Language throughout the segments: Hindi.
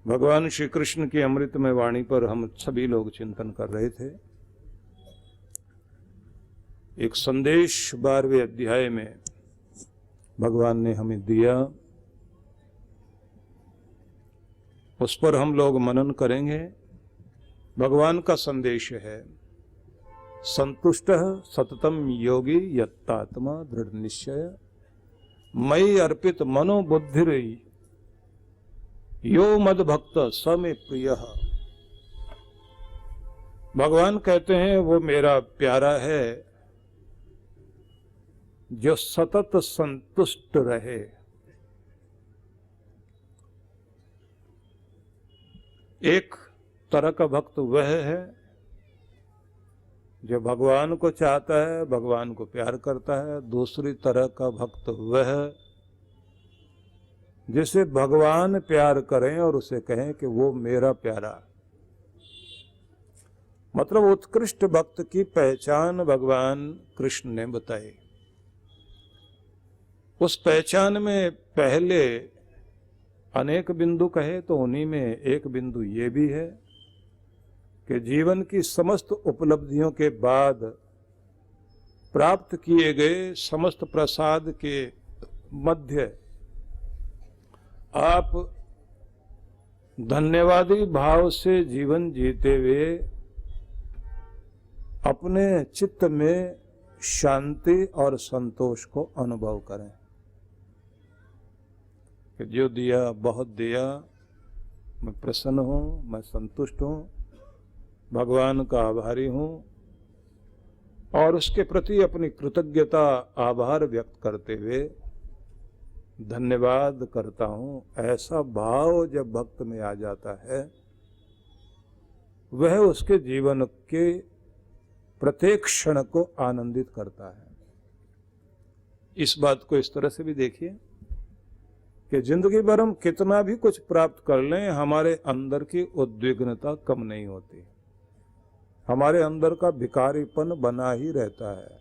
भगवान श्री कृष्ण की अमृतमय वाणी पर हम सभी लोग चिंतन कर रहे थे। एक संदेश 12वें अध्याय में भगवान ने हमें दिया, उस पर हम लोग मनन करेंगे। भगवान का संदेश है, संतुष्टः सततम योगी यत्तात्मा दृढ़ निश्चय मयि अर्पित मनो बुद्धिरयि यो मद भक्त स मे प्रियः। भगवान कहते हैं वो मेरा प्यारा है जो सतत संतुष्ट रहे। एक तरह का भक्त वह है जो भगवान को चाहता है, भगवान को प्यार करता है। दूसरी तरह का भक्त वह जिसे भगवान प्यार करें और उसे कहें कि वो मेरा प्यारा। मतलब उत्कृष्ट भक्त की पहचान भगवान कृष्ण ने बताई। उस पहचान में पहले अनेक बिंदु कहे तो उन्हीं में एक बिंदु ये भी है कि जीवन की समस्त उपलब्धियों के बाद प्राप्त किए गए समस्त प्रसाद के मध्य आप धन्यवादी भाव से जीवन जीते हुए अपने चित्त में शांति और संतोष को अनुभव करें कि जो दिया बहुत दिया, मैं प्रसन्न हूँ, मैं संतुष्ट हूँ, भगवान का आभारी हूँ और उसके प्रति अपनी कृतज्ञता आभार व्यक्त करते हुए धन्यवाद करता हूँ। ऐसा भाव जब भक्त में आ जाता है, वह उसके जीवन के प्रत्येक क्षण को आनंदित करता है। इस बात को इस तरह से भी देखिए कि जिंदगी भर हम कितना भी कुछ प्राप्त कर लें, हमारे अंदर की उद्विग्नता कम नहीं होती। हमारे अंदर का भिखारीपन बना ही रहता है।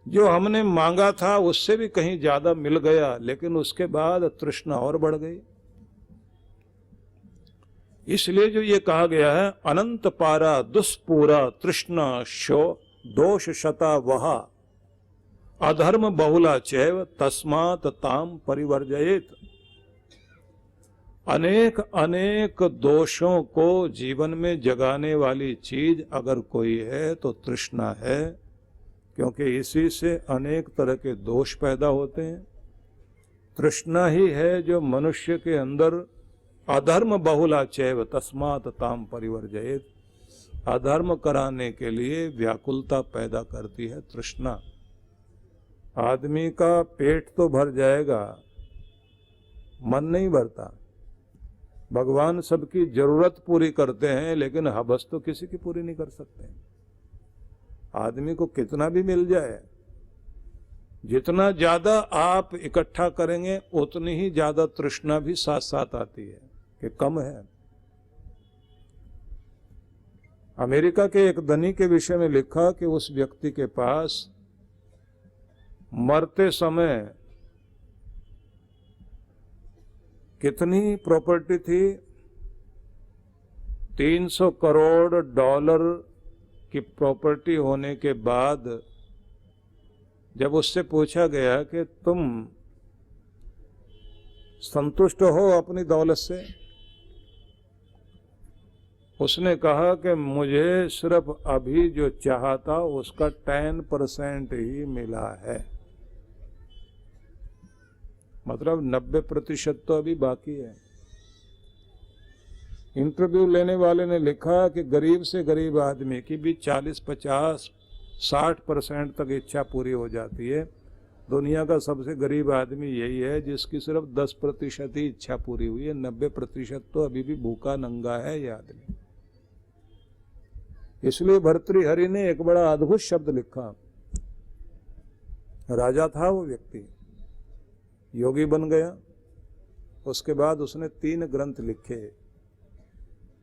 जो हमने मांगा था उससे भी कहीं ज्यादा मिल गया, लेकिन उसके बाद तृष्णा और बढ़ गई। इसलिए जो ये कहा गया है, अनंत पारा दुष्पूरा तृष्णा शो दोष शता वहा अधर्म बहुला चैव तस्मात् ताम परिवर्जयेत। अनेक अनेक दोषों को जीवन में जगाने वाली चीज अगर कोई है तो तृष्णा है, क्योंकि इसी से अनेक तरह के दोष पैदा होते हैं। तृष्णा ही है जो मनुष्य के अंदर अधर्म बहुला चैव तस्मात् ताम परिवर्जयेत, अधर्म कराने के लिए व्याकुलता पैदा करती है तृष्णा। आदमी का पेट तो भर जाएगा, मन नहीं भरता। भगवान सबकी जरूरत पूरी करते हैं, लेकिन हवस तो किसी की पूरी नहीं कर सकते। आदमी को कितना भी मिल जाए, जितना ज्यादा आप इकट्ठा करेंगे उतनी ही ज्यादा तृष्णा भी साथ साथ आती है कि कम है। अमेरिका के एक धनी के विषय में लिखा कि उस व्यक्ति के पास मरते समय कितनी प्रॉपर्टी थी, 300 करोड़ डॉलर की प्रॉपर्टी होने के बाद जब उससे पूछा गया कि तुम संतुष्ट हो अपनी दौलत से, उसने कहा कि मुझे सिर्फ अभी जो चाहा था उसका 10% ही मिला है। मतलब 90% तो अभी बाकी है। इंटरव्यू लेने वाले ने लिखा कि गरीब से गरीब आदमी की भी 40, 50, 60% तक इच्छा पूरी हो जाती है। दुनिया का सबसे गरीब आदमी यही है जिसकी सिर्फ 10% ही इच्छा पूरी हुई है। 90% तो अभी भी भूखा नंगा है ये आदमी। इसलिए भर्तृहरि ने एक बड़ा अद्भुत शब्द लिखा। राजा था वो व्यक्ति, योगी बन गया। उसके बाद उसने 3 ग्रंथ लिखे।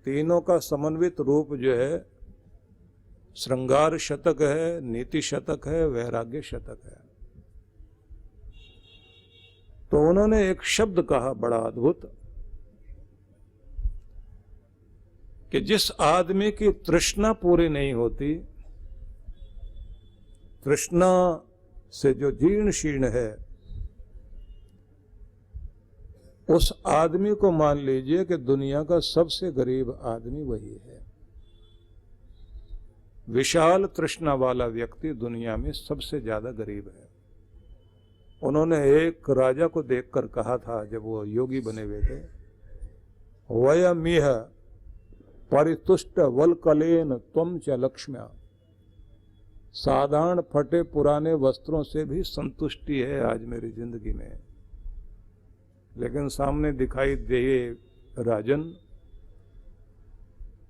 तीनों का समन्वित रूप जो है श्रृंगार शतक है, नीति शतक है, वैराग्य शतक है। तो उन्होंने एक शब्द कहा बड़ा अद्भुत कि जिस आदमी की तृष्णा पूरी नहीं होती, तृष्णा से जो जीर्ण शीर्ण है, उस आदमी को मान लीजिए कि दुनिया का सबसे गरीब आदमी वही है। विशाल तृष्णा वाला व्यक्ति दुनिया में सबसे ज्यादा गरीब है। उन्होंने एक राजा को देखकर कहा था, जब वो योगी बने हुए थे, वयमिह परितुष्ट वलकलेन त्वम च लक्ष्म्या। साधारण फटे पुराने वस्त्रों से भी संतुष्टि है आज मेरी जिंदगी में, लेकिन सामने दिखाई दे राजन,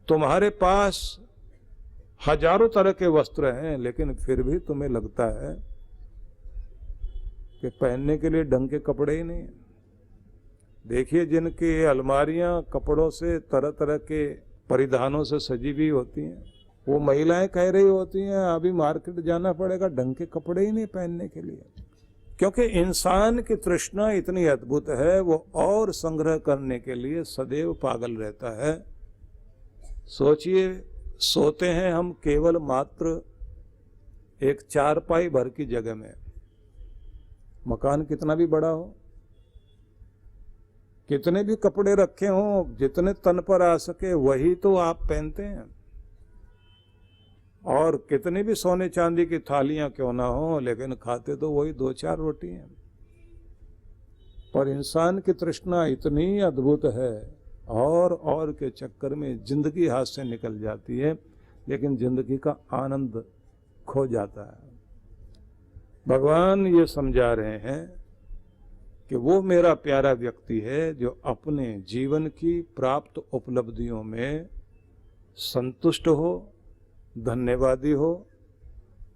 तुम्हारे पास हजारों तरह के वस्त्र हैं, लेकिन फिर भी तुम्हें लगता है कि पहनने के लिए ढंग के कपड़े ही नहीं। देखिए जिनकी अलमारियां कपड़ों से, तरह तरह के परिधानों से सजी हुई होती हैं, वो महिलाएं कह रही होती हैं अभी मार्केट जाना पड़ेगा, ढंग के कपड़े ही नहीं पहनने के लिए। क्योंकि इंसान की तृष्णा इतनी अद्भुत है, वो और संग्रह करने के लिए सदैव पागल रहता है। सोचिए, सोते हैं हम केवल मात्र एक चारपाई भर की जगह में, मकान कितना भी बड़ा हो, कितने भी कपड़े रखे हों, जितने तन पर आ सके वही तो आप पहनते हैं, और कितनी भी सोने चांदी की थालियां क्यों ना हो, लेकिन खाते तो वही 2-4 रोटी हैं। पर इंसान की तृष्णा इतनी अद्भुत है, और के चक्कर में जिंदगी हाथ से निकल जाती है, लेकिन जिंदगी का आनंद खो जाता है। भगवान ये समझा रहे हैं कि वो मेरा प्यारा व्यक्ति है जो अपने जीवन की प्राप्त उपलब्धियों में संतुष्ट हो, धन्यवादी हो,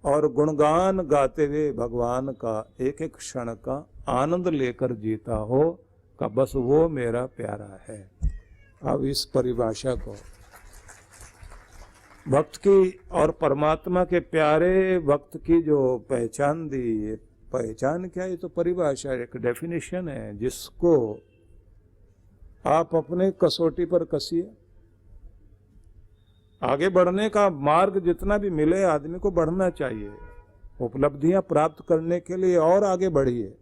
और गुणगान गाते हुए भगवान का एक एक क्षण का आनंद लेकर जीता हो, का बस वो मेरा प्यारा है। अब इस परिभाषा को भक्त की और परमात्मा के प्यारे भक्त की जो पहचान दी, ये पहचान क्या, ये तो परिभाषा, एक डेफिनेशन है जिसको आप अपने कसौटी पर कसिए। आगे बढ़ने का मार्ग जितना भी मिले आदमी को बढ़ना चाहिए, उपलब्धियां प्राप्त करने के लिए और आगे बढ़िए,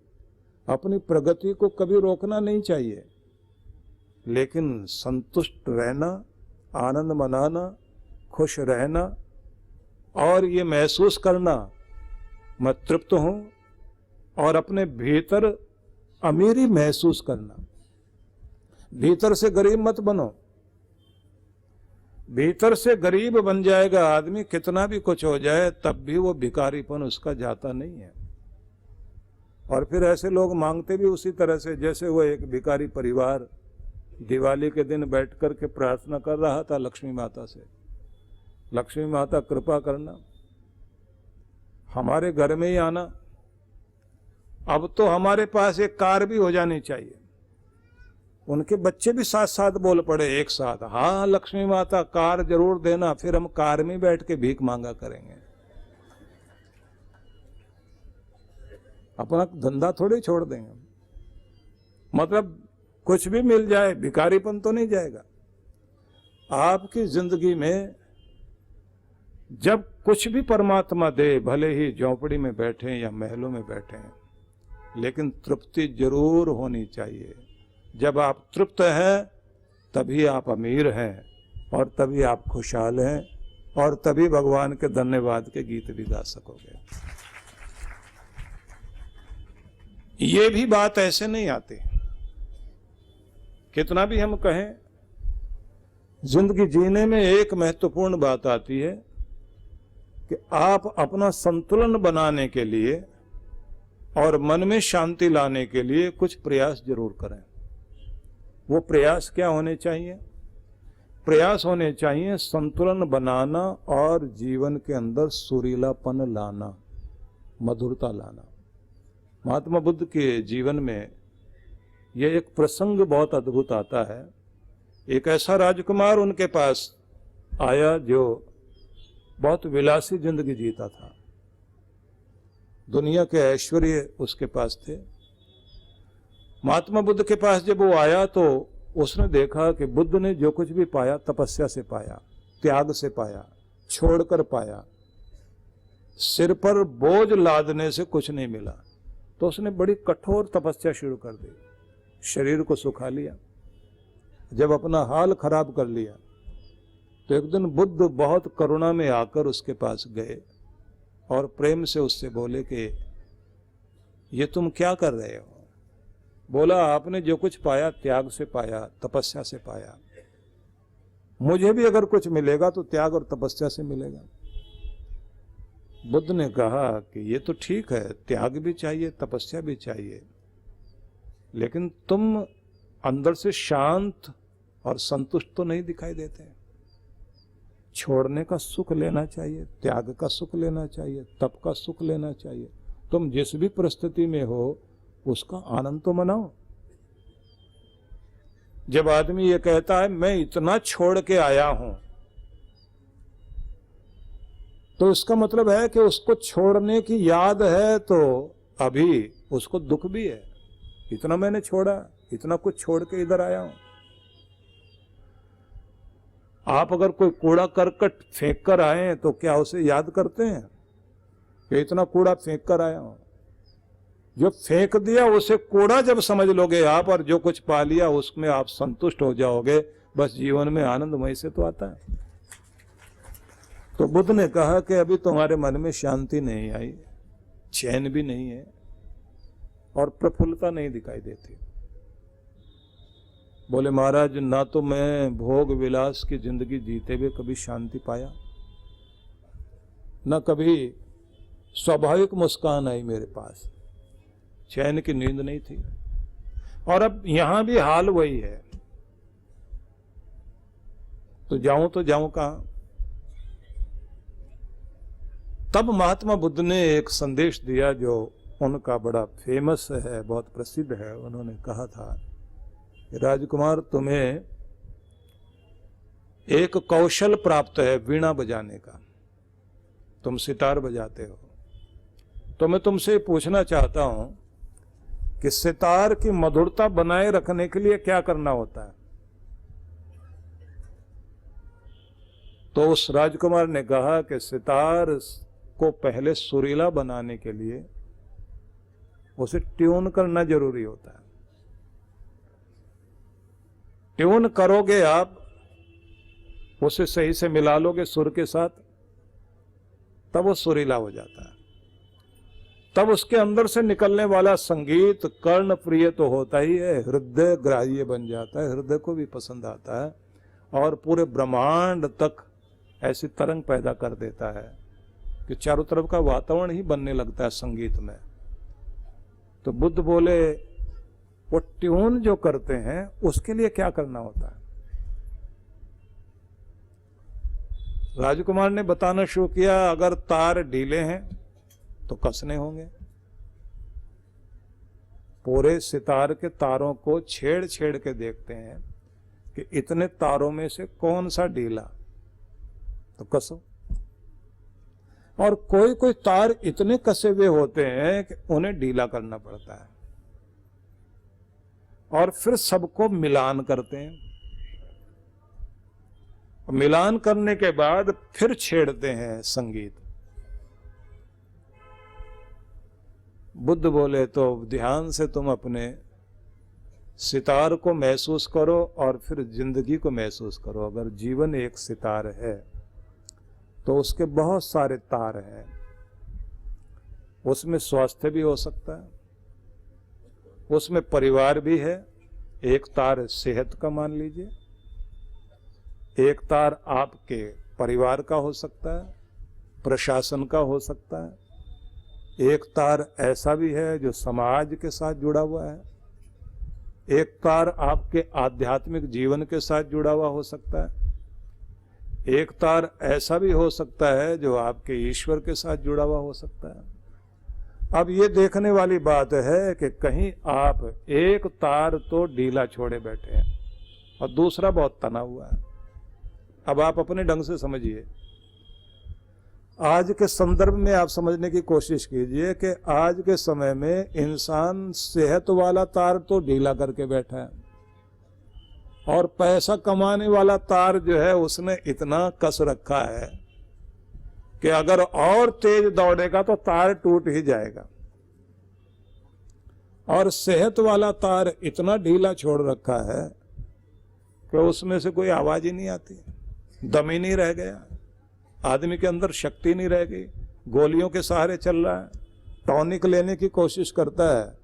अपनी प्रगति को कभी रोकना नहीं चाहिए, लेकिन संतुष्ट रहना, आनंद मनाना, खुश रहना, और ये महसूस करना मैं तृप्त हूं, और अपने भीतर अमीरी महसूस करना। भीतर से गरीब मत बनो। भीतर से गरीब बन जाएगा आदमी, कितना भी कुछ हो जाए तब भी वो भिखारीपन उसका जाता नहीं है। और फिर ऐसे लोग मांगते भी उसी तरह से जैसे वो एक भिखारी परिवार दिवाली के दिन बैठ कर के प्रार्थना कर रहा था लक्ष्मी माता से, लक्ष्मी माता कृपा करना, हमारे घर में ही आना, अब तो हमारे पास एक कार भी हो जानी चाहिए। उनके बच्चे भी साथ साथ बोल पड़े एक साथ, हाँ लक्ष्मी माता कार जरूर देना, फिर हम कार में बैठ के भीख मांगा करेंगे। अपना धंधा थोड़ी छोड़ देंगे, मतलब कुछ भी मिल जाए, भिखारीपन तो नहीं जाएगा। आपकी जिंदगी में जब कुछ भी परमात्मा दे, भले ही झोंपड़ी में बैठे या महलों में बैठे, लेकिन तृप्ति जरूर होनी चाहिए। जब आप तृप्त हैं तभी आप अमीर हैं, और तभी आप खुशहाल हैं, और तभी भगवान के धन्यवाद के गीत भी गा सकोगे। ये भी बात ऐसे नहीं आती। कितना भी हम कहें, जिंदगी जीने में एक महत्वपूर्ण बात आती है कि आप अपना संतुलन बनाने के लिए और मन में शांति लाने के लिए कुछ प्रयास जरूर करें। वो प्रयास क्या होने चाहिए? प्रयास होने चाहिए संतुलन बनाना और जीवन के अंदर सुरीलापन लाना, मधुरता लाना। महात्मा बुद्ध के जीवन में यह एक प्रसंग बहुत अद्भुत आता है। एक ऐसा राजकुमार उनके पास आया जो बहुत विलासी जिंदगी जीता था, दुनिया के ऐश्वर्य उसके पास थे। महात्मा बुद्ध के पास जब वो आया तो उसने देखा कि बुद्ध ने जो कुछ भी पाया तपस्या से पाया, त्याग से पाया, छोड़कर पाया, सिर पर बोझ लादने से कुछ नहीं मिला। तो उसने बड़ी कठोर तपस्या शुरू कर दी, शरीर को सुखा लिया। जब अपना हाल खराब कर लिया तो एक दिन बुद्ध बहुत करुणा में आकर उसके पास गए और प्रेम से उससे बोले कि ये तुम क्या कर रहे हो? बोला, आपने जो कुछ पाया त्याग से पाया, तपस्या से पाया, मुझे भी अगर कुछ मिलेगा तो त्याग और तपस्या से मिलेगा। बुद्ध ने कहा कि ये तो ठीक है, त्याग भी चाहिए, तपस्या भी चाहिए, लेकिन तुम अंदर से शांत और संतुष्ट तो नहीं दिखाई देते। छोड़ने का सुख लेना चाहिए, त्याग का सुख लेना चाहिए, तप का सुख लेना चाहिए। तुम जिस भी परिस्थिति में हो उसका आनंद तो मनाओ। जब आदमी ये कहता है मैं इतना छोड़ के आया हूं, तो इसका मतलब है कि उसको छोड़ने की याद है, तो अभी उसको दुख भी है। इतना मैंने छोड़ा, इतना कुछ छोड़ के इधर आया हूं। आप अगर कोई कूड़ा करकट फेंक कर आए तो क्या उसे याद करते हैं कि इतना कूड़ा फेंक कर आया हूं? जो फेंक दिया उसे कूड़ा जब समझ लोगे आप, और जो कुछ पा लिया उसमें आप संतुष्ट हो जाओगे, बस जीवन में आनंदमय से तो आता है। तो बुद्ध ने कहा कि अभी तुम्हारे मन में शांति नहीं आई, चैन भी नहीं है और प्रफुल्लता नहीं दिखाई देती। बोले, महाराज, ना तो मैं भोग विलास की जिंदगी जीते हुए कभी शांति पाया, ना कभी स्वाभाविक मुस्कान आई मेरे पास, चैन की नींद नहीं थी, और अब यहां भी हाल वही है। तो जाऊं कहां? तब महात्मा बुद्ध ने एक संदेश दिया जो उनका बड़ा फेमस है, बहुत प्रसिद्ध है। उन्होंने कहा था, राजकुमार, तुम्हें एक कौशल प्राप्त है वीणा बजाने का, तुम सितार बजाते हो। तो मैं तुमसे पूछना चाहता हूं कि सितार की मधुरता बनाए रखने के लिए क्या करना होता है? तो उस राजकुमार ने कहा कि सितार को पहले सुरीला बनाने के लिए उसे ट्यून करना जरूरी होता है। ट्यून करोगे आप, उसे सही से मिला लोगे सुर के साथ, तब वो सुरीला हो जाता है। तब उसके अंदर से निकलने वाला संगीत कर्ण प्रिय तो होता ही है, हृदय ग्राह्य बन जाता है, हृदय को भी पसंद आता है, और पूरे ब्रह्मांड तक ऐसी तरंग पैदा कर देता है कि चारों तरफ का वातावरण ही बनने लगता है संगीत में। तो बुद्ध बोले, वो ट्यून जो करते हैं उसके लिए क्या करना होता है? राजकुमार ने बताना शुरू किया, अगर तार ढीले हैं तो कसने होंगे। पूरे सितार के तारों को छेड़ छेड़ के देखते हैं कि इतने तारों में से कौन सा ढीला, तो कसो। और कोई कोई तार इतने कसे हुए होते हैं कि उन्हें ढीला करना पड़ता है, और फिर सबको मिलान करते हैं। मिलान करने के बाद फिर छेड़ते हैं संगीत। बुद्ध बोले, तो ध्यान से तुम अपने सितार को महसूस करो और फिर जिंदगी को महसूस करो। अगर जीवन एक सितार है तो उसके बहुत सारे तार हैं। उसमें स्वास्थ्य भी हो सकता है, उसमें परिवार भी है। एक तार सेहत का मान लीजिए, एक तार आपके परिवार का हो सकता है, प्रशासन का हो सकता है। एक तार ऐसा भी है जो समाज के साथ जुड़ा हुआ है। एक तार आपके आध्यात्मिक जीवन के साथ जुड़ा हुआ हो सकता है। एक तार ऐसा भी हो सकता है जो आपके ईश्वर के साथ जुड़ा हुआ हो सकता है। अब ये देखने वाली बात है कि कहीं आप एक तार तो ढीला छोड़े बैठे हैं और दूसरा बहुत तना हुआ है। अब आप अपने ढंग से समझिए, आज के संदर्भ में आप समझने की कोशिश कीजिए कि आज के समय में इंसान सेहत वाला तार तो ढीला करके बैठा है और पैसा कमाने वाला तार जो है उसने इतना कस रखा है कि अगर और तेज दौड़ेगा तो तार टूट ही जाएगा। और सेहत वाला तार इतना ढीला छोड़ रखा है कि उसमें से कोई आवाज ही नहीं आती, दम ही नहीं रह गया, आदमी के अंदर शक्ति नहीं रह गई, गोलियों के सहारे चल रहा है, टॉनिक लेने की कोशिश करता है,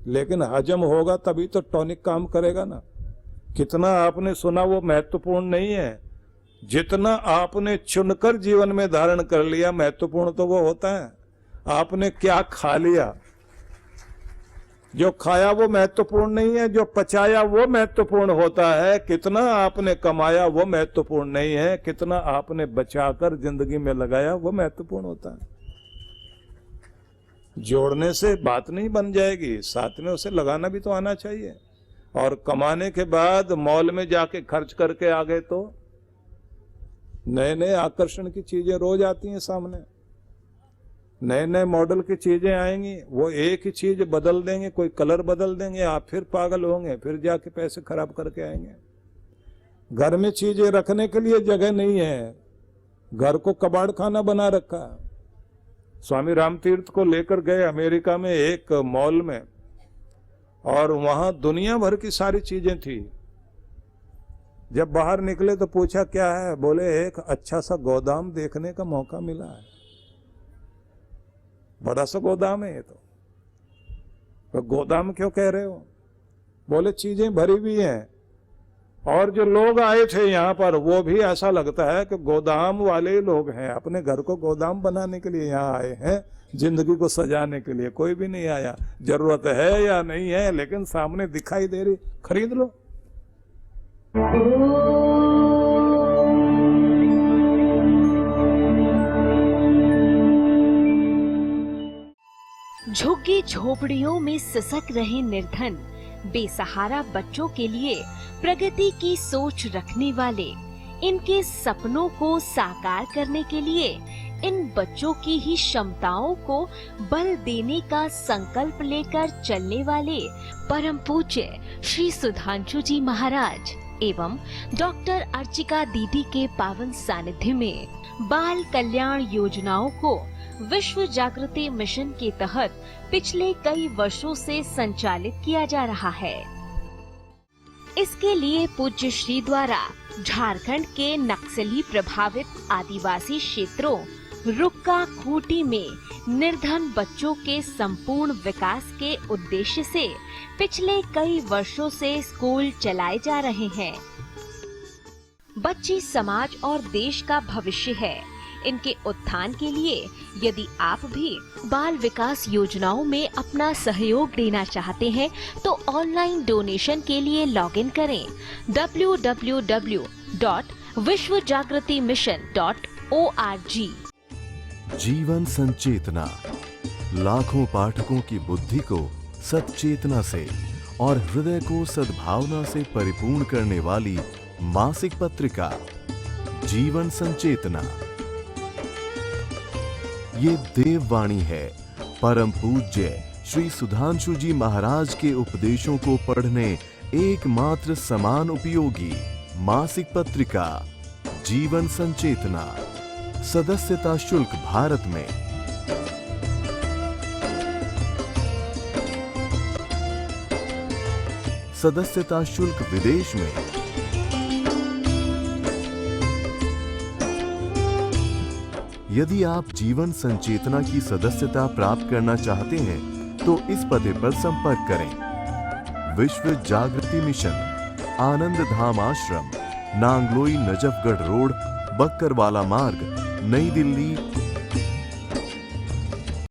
लेकिन हजम होगा तभी तो टॉनिक काम करेगा ना। कितना आपने सुना वो महत्वपूर्ण नहीं है, जितना आपने चुनकर जीवन में धारण कर लिया महत्वपूर्ण तो वो होता है। आपने क्या खा लिया, जो खाया वो महत्वपूर्ण नहीं है, जो पचाया वो महत्वपूर्ण होता है। कितना आपने कमाया वो महत्वपूर्ण नहीं है, कितना आपने बचाकर जिंदगी में लगाया वो महत्वपूर्ण होता है। जोड़ने से बात नहीं बन जाएगी, साथ में उसे लगाना भी तो आना चाहिए। और कमाने के बाद मॉल में जाके खर्च करके आ गए तो नए नए आकर्षण की चीजें रोज आती हैं सामने, नए नए मॉडल की चीजें आएंगी, वो एक ही चीज बदल देंगे, कोई कलर बदल देंगे, आप फिर पागल होंगे, फिर जाके पैसे खराब करके आएंगे। घर में चीजें रखने के लिए जगह नहीं है, घर को कबाड़ खाना बना रखा। स्वामी रामतीर्थ को लेकर गए अमेरिका में एक मॉल में, और वहां दुनिया भर की सारी चीजें थी। जब बाहर निकले तो पूछा क्या है, बोले एक अच्छा सा गोदाम देखने का मौका मिला है। बड़ा सा गोदाम है ये तो गोदाम क्यों कह रहे हो? बोले चीजें भरी हुई हैं, और जो लोग आए थे यहाँ पर वो भी ऐसा लगता है कि गोदाम वाले लोग हैं, अपने घर को गोदाम बनाने के लिए यहाँ आए हैं, जिंदगी को सजाने के लिए कोई भी नहीं आया। जरूरत है या नहीं है, लेकिन सामने दिखाई दे रही, खरीद लो। झुग्गी झोपड़ियों में सिसक रहे निर्धन बेसहारा बच्चों के लिए प्रगति की सोच रखने वाले, इनके सपनों को साकार करने के लिए इन बच्चों की ही क्षमताओं को बल देने का संकल्प लेकर चलने वाले परम पूज्य श्री सुधांशु जी महाराज एवं डॉक्टर अर्चिका दीदी के पावन सानिध्य में बाल कल्याण योजनाओं को विश्व जागृति मिशन के तहत पिछले कई वर्षों से संचालित किया जा रहा है। इसके लिए पूज्य श्री द्वारा झारखंड के नक्सली प्रभावित आदिवासी क्षेत्रों रुक्का खूंटी में निर्धन बच्चों के संपूर्ण विकास के उद्देश्य से पिछले कई वर्षों से स्कूल चलाए जा रहे हैं। बच्चे समाज और देश का भविष्य है। इनके उत्थान के लिए यदि आप भी बाल विकास योजनाओं में अपना सहयोग देना चाहते हैं तो ऑनलाइन डोनेशन के लिए लॉगिन करें www.vishwajagritimission.org। जीवन संचेतना लाखों पाठकों की बुद्धि को सच्चेतना से और हृदय को सद्भावना से परिपूर्ण करने वाली मासिक पत्रिका जीवन संचेतना। ये देववाणी है परम पूज्य श्री सुधांशु जी महाराज के उपदेशों को पढ़ने एकमात्र समान उपयोगी मासिक पत्रिका जीवन संचेतना। सदस्यता शुल्क भारत में सदस्यता शुल्क विदेश में। यदि आप जीवन संचेतना की सदस्यता प्राप्त करना चाहते हैं तो इस पते पर संपर्क करें। विश्व जागृति मिशन, आनंद धाम आश्रम, नांगलोई नजफगढ़ रोड, बक्करवाला मार्ग, नई दिल्ली